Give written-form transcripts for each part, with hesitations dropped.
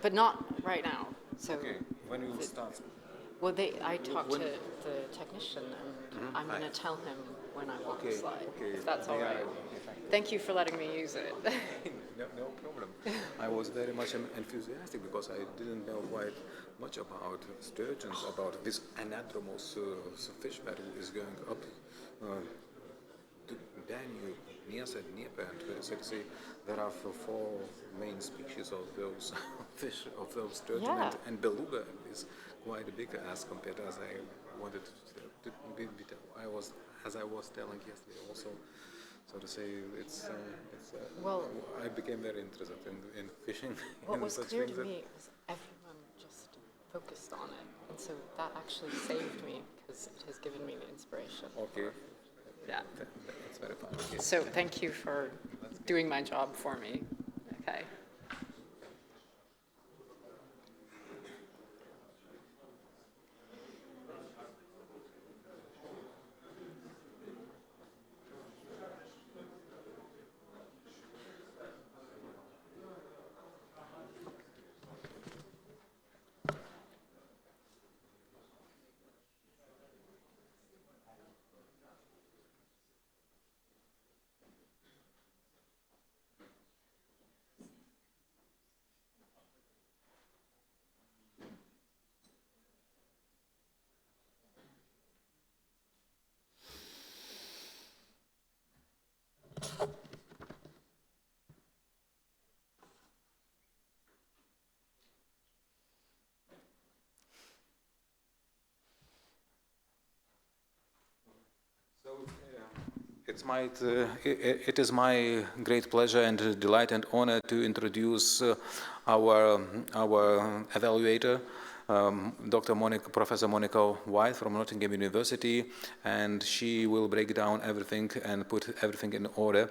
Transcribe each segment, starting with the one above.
but not right now. So okay, when you will start? Well, I talked to the technician, and I'm going to tell him when I want the slide, if that's all right. Thank you for letting me use it. No problem. I was very much enthusiastic because I didn't know quite much about sturgeons, about this anadromous fish that is going up to Danube, Niesa, Dnieper, and so to say, there are 4 main species of those fish, of those sturgeon, and beluga is quite big as compared as I wanted to be. As I was telling yesterday, also, so to say, well, I became very interested in fishing. What was clear to me was everyone just focused on it, and so that actually saved me because it has given me the inspiration. Okay. Yeah. That's very fun. Okay. So thank you for doing my job for me. Okay. It is my great pleasure and delight and honor to introduce our evaluator, Professor Monica White from Nottingham University, and she will break down everything and put everything in order,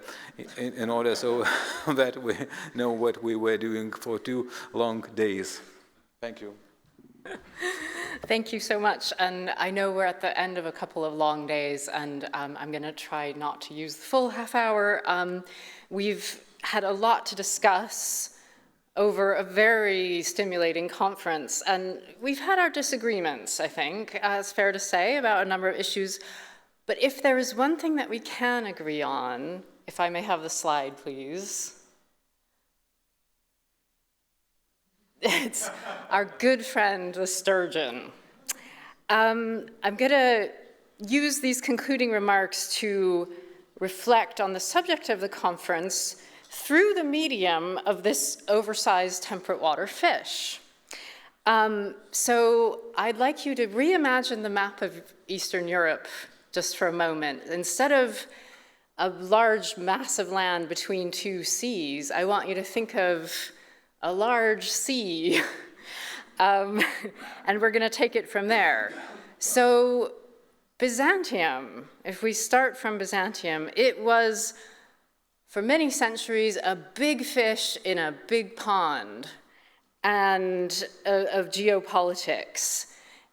so that we know what we were doing for 2 long days. Thank you. Thank you so much, and I know we're at the end of a couple of long days, and I'm going to try not to use the full half hour. We've had a lot to discuss over a very stimulating conference, and we've had our disagreements, I think, it's fair to say, about a number of issues, but if there is one thing that we can agree on, if I may have the slide, please. It's our good friend, the sturgeon. I'm going to use these concluding remarks to reflect on the subject of the conference through the medium of this oversized temperate water fish. So I'd like you to reimagine the map of Eastern Europe just for a moment. Instead of a large mass of land between 2 seas, I want you to think of a large sea, and we're going to take it from there. So Byzantium, if we start from Byzantium, it was, for many centuries, a big fish in a big pond and of geopolitics.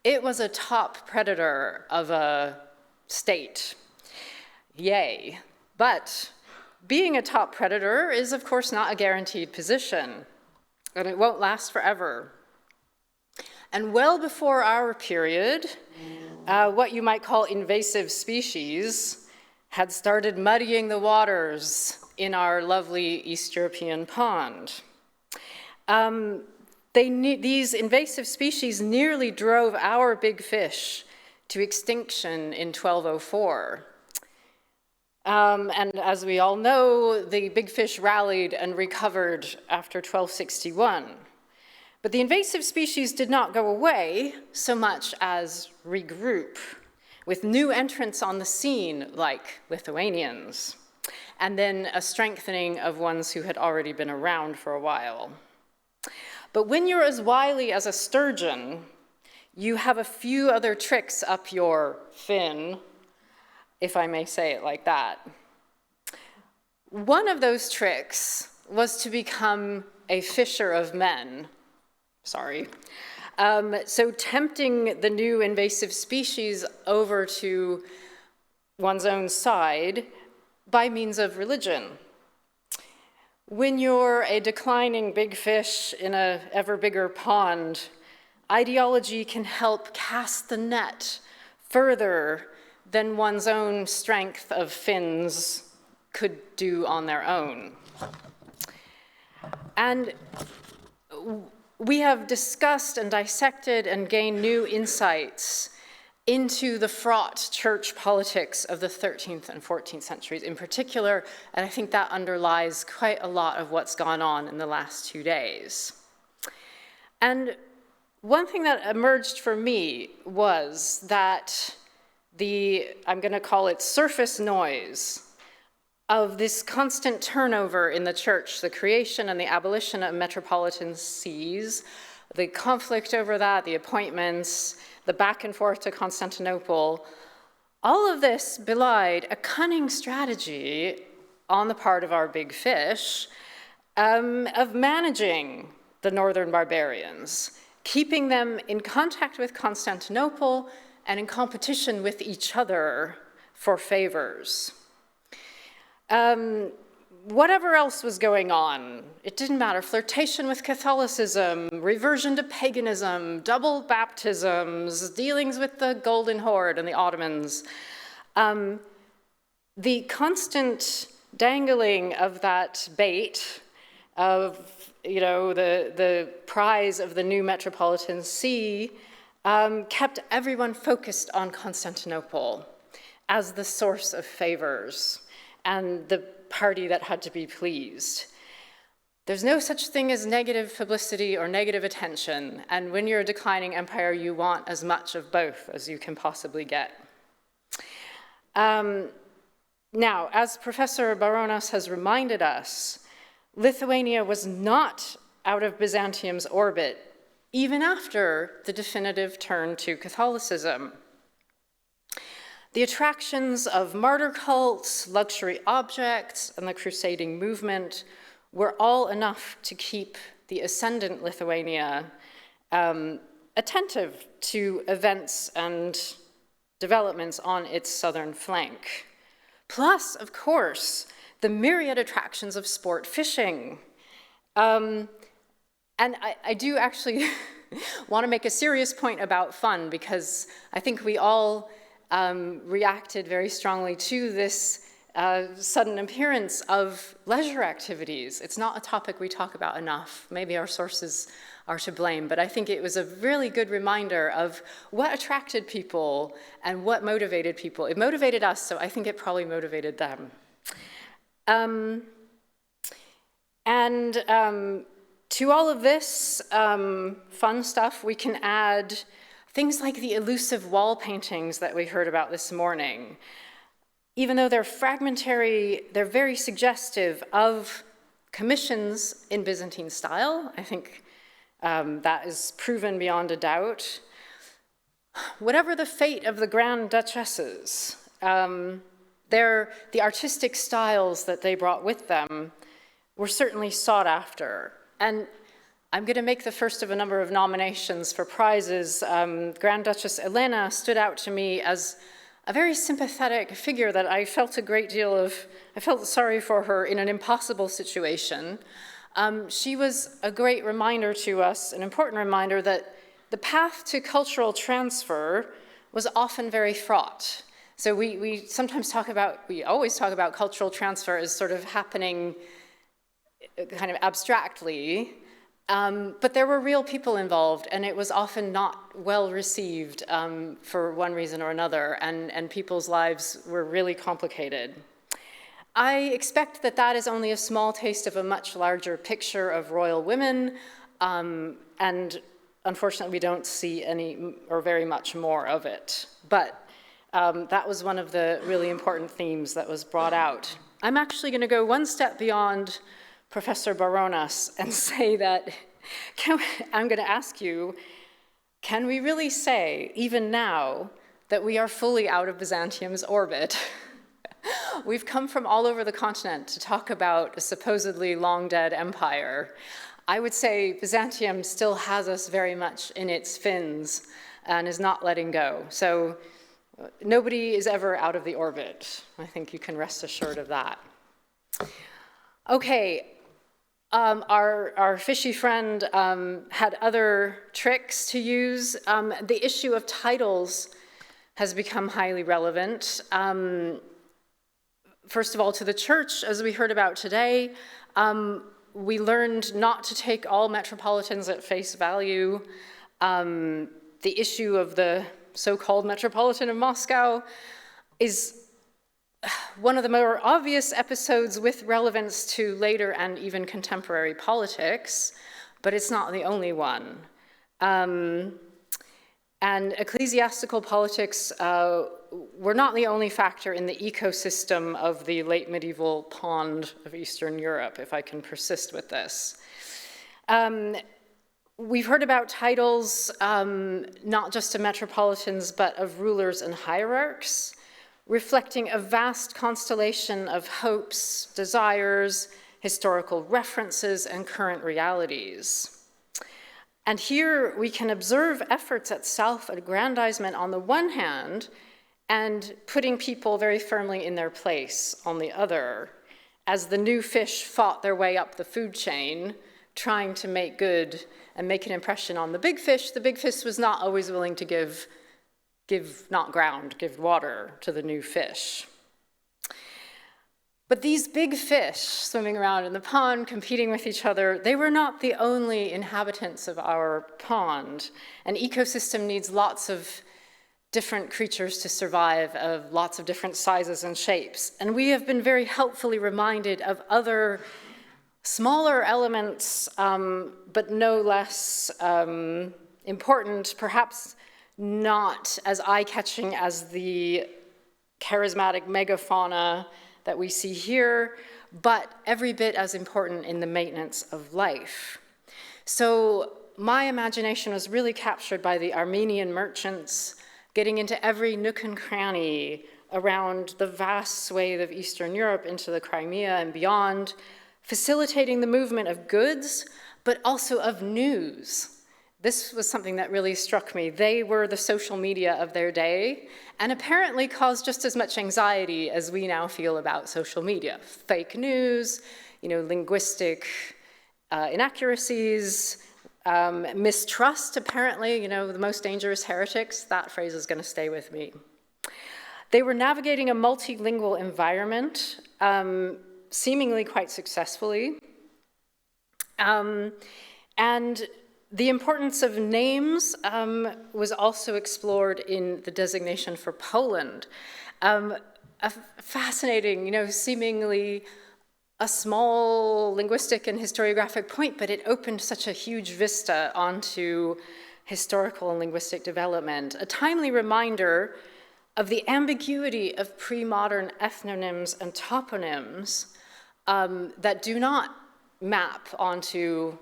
It was a top predator of a state. Yay. But being a top predator is, of course, not a guaranteed position, and it won't last forever. And well before our period, what you might call invasive species had started muddying the waters in our lovely East European pond. These invasive species nearly drove our big fish to extinction in 1204. And as we all know, the big fish rallied and recovered after 1261. But the invasive species did not go away so much as regroup, with new entrants on the scene like Lithuanians, and then a strengthening of ones who had already been around for a while. But when you're as wily as a sturgeon, you have a few other tricks up your fin, if I may say it like that. One of those tricks was to become a fisher of men. Sorry. So tempting the new invasive species over to one's own side by means of religion. When you're a declining big fish in an ever bigger pond, ideology can help cast the net further than one's own strength of fins could do on their own. And we have discussed and dissected and gained new insights into the fraught church politics of the 13th and 14th centuries in particular, and I think that underlies quite a lot of what's gone on in the last 2 days. And one thing that emerged for me was that I'm going to call it surface noise of this constant turnover in the church, the creation and the abolition of metropolitan sees, the conflict over that, the appointments, the back and forth to Constantinople, all of this belied a cunning strategy on the part of our big fish of managing the northern barbarians, keeping them in contact with Constantinople and in competition with each other for favors. Whatever else was going on, it didn't matter. Flirtation with Catholicism, reversion to paganism, double baptisms, dealings with the Golden Horde and the Ottomans. The constant dangling of that bait of, the prize of the new metropolitan see kept everyone focused on Constantinople as the source of favors and the party that had to be pleased. There's no such thing as negative publicity or negative attention, and when you're a declining empire, you want as much of both as you can possibly get. Now, as Professor Baronas has reminded us, Lithuania was not out of Byzantium's orbit, even after the definitive turn to Catholicism. The attractions of martyr cults, luxury objects, and the crusading movement were all enough to keep the ascendant Lithuania attentive to events and developments on its southern flank. Plus, of course, the myriad attractions of sport fishing. And I do actually want to make a serious point about fun, because I think we all reacted very strongly to this sudden appearance of leisure activities. It's not a topic we talk about enough. Maybe our sources are to blame, but I think it was a really good reminder of what attracted people and what motivated people. It motivated us, so I think it probably motivated them. To all of this fun stuff, we can add things like the elusive wall paintings that we heard about this morning. Even though they're fragmentary, they're very suggestive of commissions in Byzantine style. I think that is proven beyond a doubt. Whatever the fate of the Grand Duchesses, the artistic styles that they brought with them were certainly sought after. And I'm going to make the first of a number of nominations for prizes. Grand Duchess Elena stood out to me as a very sympathetic figure that I felt I felt sorry for her in an impossible situation. She was a great reminder to us, an important reminder that the path to cultural transfer was often very fraught. So we always talk about cultural transfer as sort of happening kind of abstractly, but there were real people involved, and it was often not well received for one reason or another, and people's lives were really complicated. I expect that that is only a small taste of a much larger picture of royal women, and unfortunately we don't see any or very much more of it. But that was one of the really important themes that was brought out. I'm actually going to go one step beyond Professor Baronas and say that, I'm going to ask you, can we really say, even now, that we are fully out of Byzantium's orbit? We've come from all over the continent to talk about a supposedly long-dead empire. I would say Byzantium still has us very much in its fins and is not letting go. So nobody is ever out of the orbit. I think you can rest assured of that. Okay, Our fishy friend had other tricks to use. The issue of titles has become highly relevant. First of all, to the church, as we heard about today, we learned not to take all metropolitans at face value. The issue of the so-called Metropolitan of Moscow is one of the more obvious episodes with relevance to later and even contemporary politics, but it's not the only one. And ecclesiastical politics were not the only factor in the ecosystem of the late medieval pond of Eastern Europe, if I can persist with this. We've heard about titles, not just of metropolitans, but of rulers and hierarchs, reflecting a vast constellation of hopes, desires, historical references, and current realities. And here we can observe efforts at self-aggrandizement on the one hand, and putting people very firmly in their place on the other, as the new fish fought their way up the food chain, trying to make good and make an impression on the big fish. The big fish was not always willing to give water to the new fish. But these big fish swimming around in the pond, competing with each other, they were not the only inhabitants of our pond. An ecosystem needs lots of different creatures to survive, of lots of different sizes and shapes. And we have been very helpfully reminded of other smaller elements, but no less important, perhaps not as eye-catching as the charismatic megafauna that we see here, but every bit as important in the maintenance of life. So my imagination was really captured by the Armenian merchants getting into every nook and cranny around the vast swathe of Eastern Europe into the Crimea and beyond, facilitating the movement of goods, but also of news. This was something that really struck me. They were the social media of their day, and apparently caused just as much anxiety as we now feel about social media. Fake news, linguistic inaccuracies, mistrust, apparently, the most dangerous heretics. That phrase is going to stay with me. They were navigating a multilingual environment, seemingly quite successfully. And the importance of names was also explored in the designation for Poland. A fascinating, seemingly a small linguistic and historiographic point, but it opened such a huge vista onto historical and linguistic development. A timely reminder of the ambiguity of pre-modern ethnonyms and toponyms that do not map onto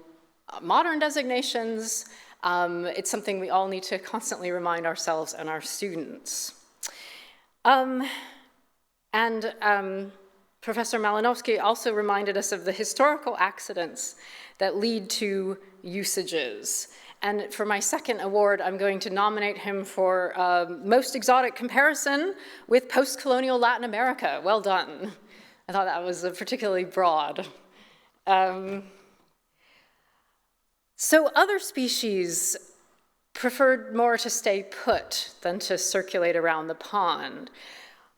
modern designations. It's something we all need to constantly remind ourselves and our students. Professor Malinowski also reminded us of the historical accidents that lead to usages. And for my second award, I'm going to nominate him for most exotic comparison with post-colonial Latin America. Well done. I thought that was particularly broad. So other species preferred more to stay put than to circulate around the pond.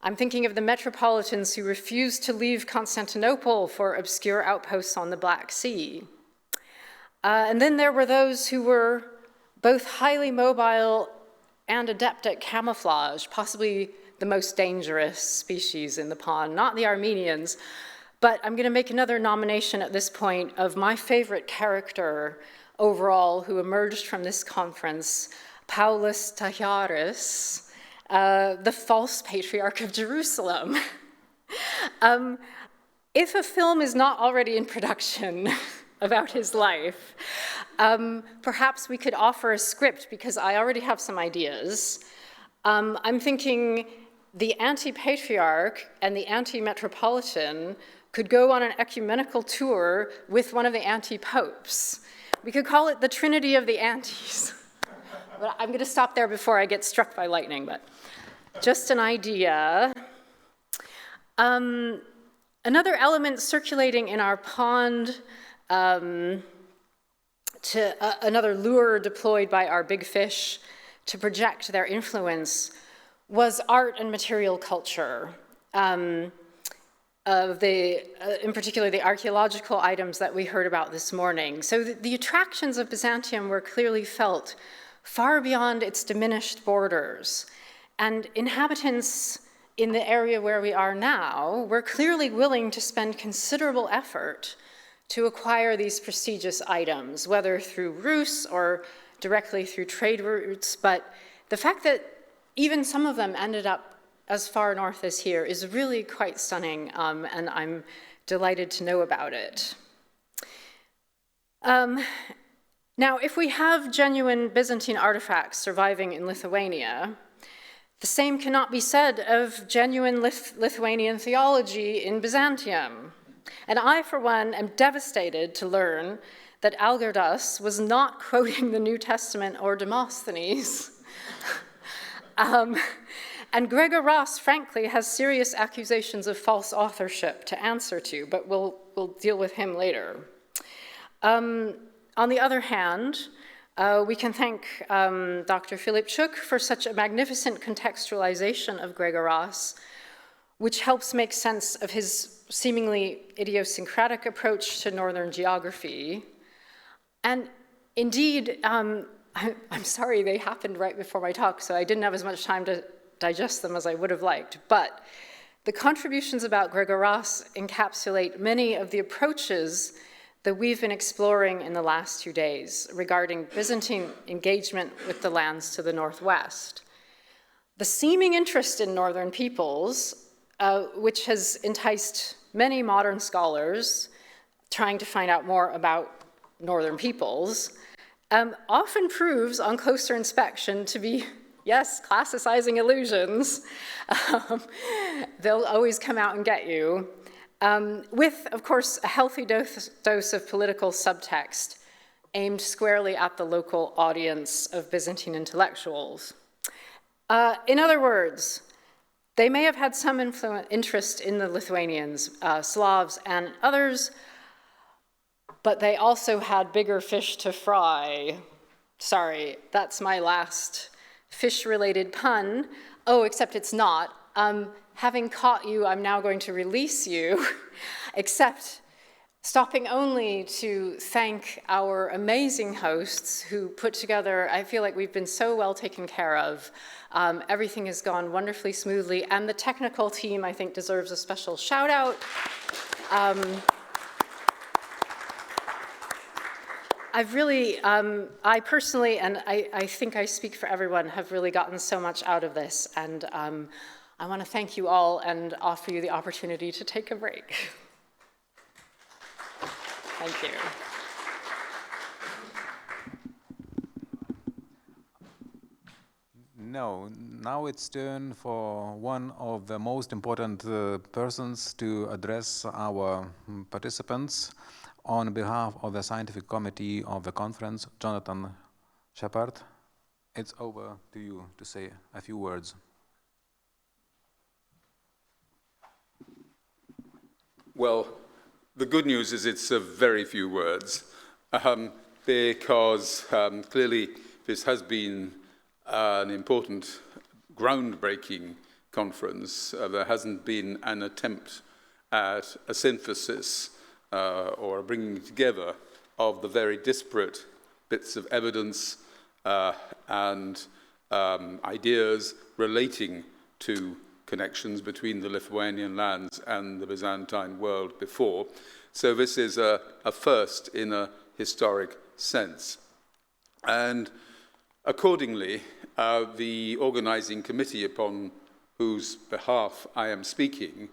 I'm thinking of the metropolitans who refused to leave Constantinople for obscure outposts on the Black Sea. And then there were those who were both highly mobile and adept at camouflage, possibly the most dangerous species in the pond, not the Armenians. But I'm going to make another nomination at this point of my favorite character overall who emerged from this conference, Paulus Tahiaris, the false patriarch of Jerusalem. If a film is not already in production about his life, perhaps we could offer a script because I already have some ideas. I'm thinking the anti-patriarch and the anti-metropolitan could go on an ecumenical tour with one of the anti-popes. We could call it the Trinity of the Antis. But I'm going to stop there before I get struck by lightning, but just an idea. Another element circulating in our pond another lure deployed by our big fish to project their influence was art and material culture. In particular, the archaeological items that we heard about this morning. So the attractions of Byzantium were clearly felt far beyond its diminished borders. And inhabitants in the area where we are now were clearly willing to spend considerable effort to acquire these prestigious items, whether through ruse or directly through trade routes. But the fact that even some of them ended up as far north as here is really quite stunning, and I'm delighted to know about it. Now, if we have genuine Byzantine artifacts surviving in Lithuania, the same cannot be said of genuine Lithuanian theology in Byzantium. And I, for one, am devastated to learn that Algirdas was not quoting the New Testament or Demosthenes. And Gregor Ross, frankly, has serious accusations of false authorship to answer to, but we'll deal with him later. On the other hand, we can thank Dr. Kulevičius for such a magnificent contextualization of Gregor Ross, which helps make sense of his seemingly idiosyncratic approach to northern geography. And indeed, I'm sorry they happened right before my talk, so I didn't have as much time to digest them as I would have liked, but the contributions about Gregor Ross encapsulate many of the approaches that we've been exploring in the last 2 days regarding Byzantine engagement with the lands to the northwest. The seeming interest in northern peoples, which has enticed many modern scholars trying to find out more about northern peoples, often proves on closer inspection to be, yes, classicizing illusions. They'll always come out and get you. With, of course, a healthy dose of political subtext aimed squarely at the local audience of Byzantine intellectuals. In other words, they may have had some interest in the Lithuanians, Slavs, and others, but they also had bigger fish to fry. Sorry, that's my last fish-related pun. Oh, except it's not. Having caught you, I'm now going to release you, except stopping only to thank our amazing hosts who put together, I feel like we've been so well taken care of. Everything has gone wonderfully smoothly, and the technical team, I think, deserves a special shout out. I've really, I personally, and I think I speak for everyone, have really gotten so much out of this, and I want to thank you all and offer you the opportunity to take a break. Thank you. Now it's turn for one of the most important persons to address our participants. On behalf of the scientific committee of the conference, Jonathan Shepard, it's over to you to say a few words. Well, the good news is it's a very few words, because clearly this has been an important, groundbreaking conference. There hasn't been an attempt at a synthesis or a bringing together of the very disparate bits of evidence and ideas relating to connections between the Lithuanian lands and the Byzantine world before. So this is a first in a historic sense. And accordingly, the organizing committee upon whose behalf I am speaking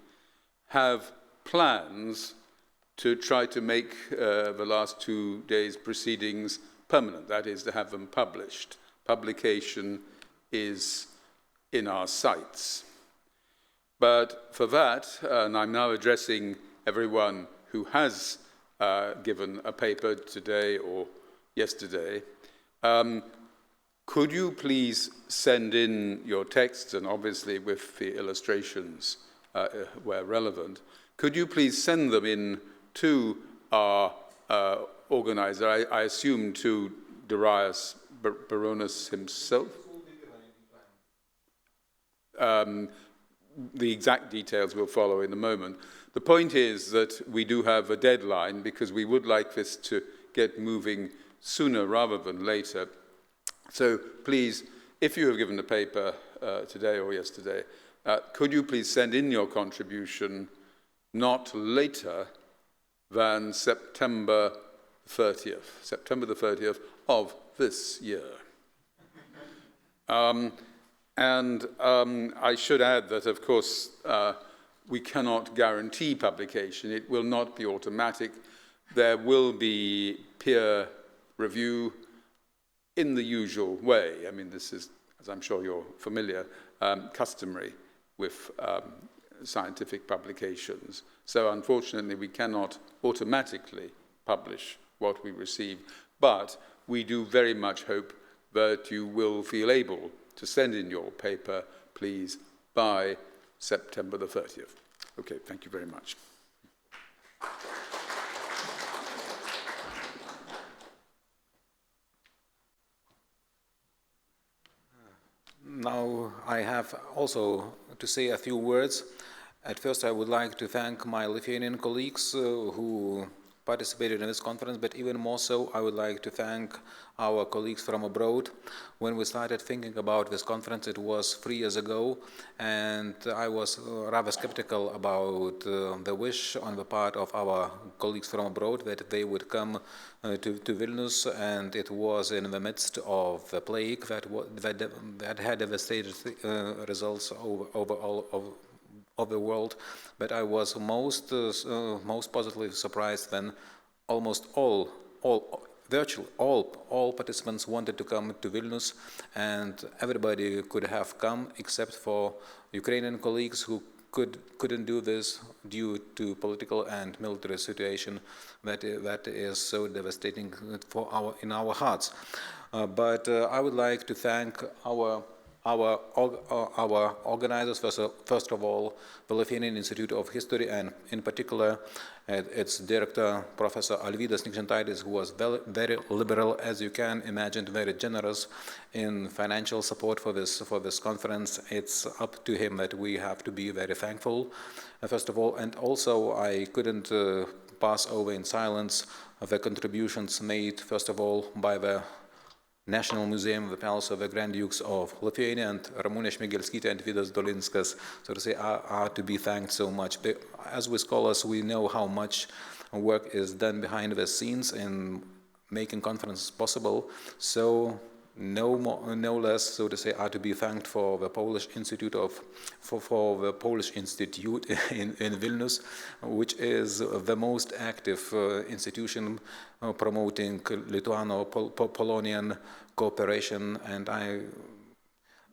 have plans to try to make the last 2 days' proceedings permanent, that is, to have them published. Publication is in our sights. But for that, and I'm now addressing everyone who has given a paper today or yesterday, could you please send in your texts, and obviously with the illustrations where relevant, could you please send them in to our organizer, I assume to Darius Baronas himself. The exact details will follow in a moment. The point is that we do have a deadline because we would like this to get moving sooner rather than later. So please, if you have given the paper today or yesterday, could you please send in your contribution not later than September 30th of this year. I should add that, of course, we cannot guarantee publication. It will not be automatic. There will be peer review in the usual way. I mean, this is, as I'm sure you're familiar, customary with scientific publications. So unfortunately, we cannot automatically publish what we receive, but we do very much hope that you will feel able to send in your paper, please, by September the 30th. Okay, thank you very much. Now I have also to say a few words. At first, I would like to thank my Lithuanian colleagues who participated in this conference, but even more so, I would like to thank our colleagues from abroad. When we started thinking about this conference, it was 3 years ago, and I was rather skeptical about the wish on the part of our colleagues from abroad that they would come to Vilnius, and it was in the midst of the plague that had devastated results over all of the world. But I was most positively surprised when virtually all participants wanted to come to Vilnius, and everybody could have come except for Ukrainian colleagues who couldn't do this due to political and military situation that is so devastating in our hearts. But I would like to thank our organizers, first of all, the Lithuanian Institute of History, and in particular, its director, Professor Alvydas Nikžentaitis, who was very liberal, as you can imagine, very generous in financial support for this conference. It's up to him that we have to be very thankful, first of all. And also, I couldn't pass over in silence the contributions made, first of all, by the National Museum, the Palace of the Grand Dukes of Lithuania, and Ramunė, Šmigelskytė, and Vidas Dolinskas, so to say, are to be thanked so much. But as we scholars, we know how much work is done behind the scenes in making conferences possible. So no less, so to say, are to be thanked for the Polish Institute for the Polish Institute in Vilnius, which is the most active institution promoting Lithuano-Polonian cooperation, and I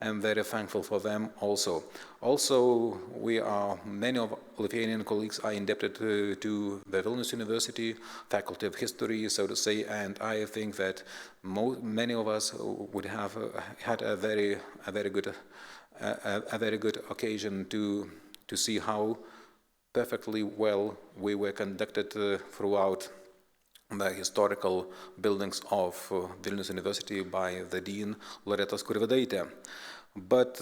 am very thankful for them also. Also, many of Lithuanian colleagues are indebted to the Vilnius University Faculty of History, so to say, and I think that many of us would have had a very good occasion to see how perfectly well we were conducted throughout the historical buildings of Vilnius University by the Dean Loreta Skurvidaitė. But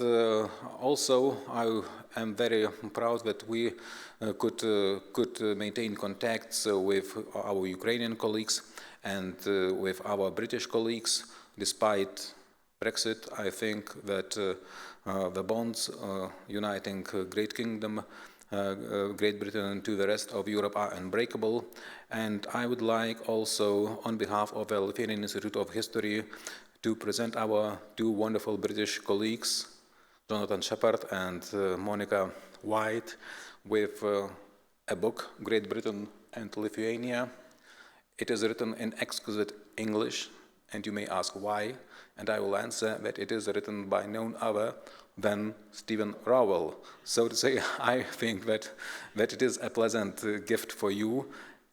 also I am very proud that we could maintain contacts with our Ukrainian colleagues and with our British colleagues. Despite Brexit, I think that the bonds uniting Great Britain to the rest of Europe are unbreakable. And I would like also, on behalf of the Lithuanian Institute of History, to present our two wonderful British colleagues, Jonathan Shepard and Monica White, with a book, Great Britain and Lithuania. It is written in exquisite English, and you may ask why, and I will answer that it is written by none other than Stephen Rowell. So to say, I think that it is a pleasant gift for you.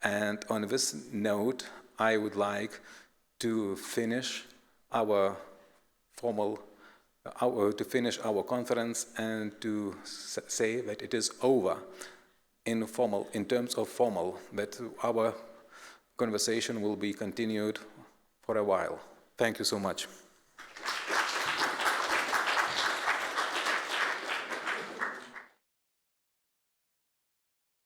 And on this note, I would like to finish our conference and to say that it is over in terms of formal, that our conversation will be continued for a while. Thank you so much.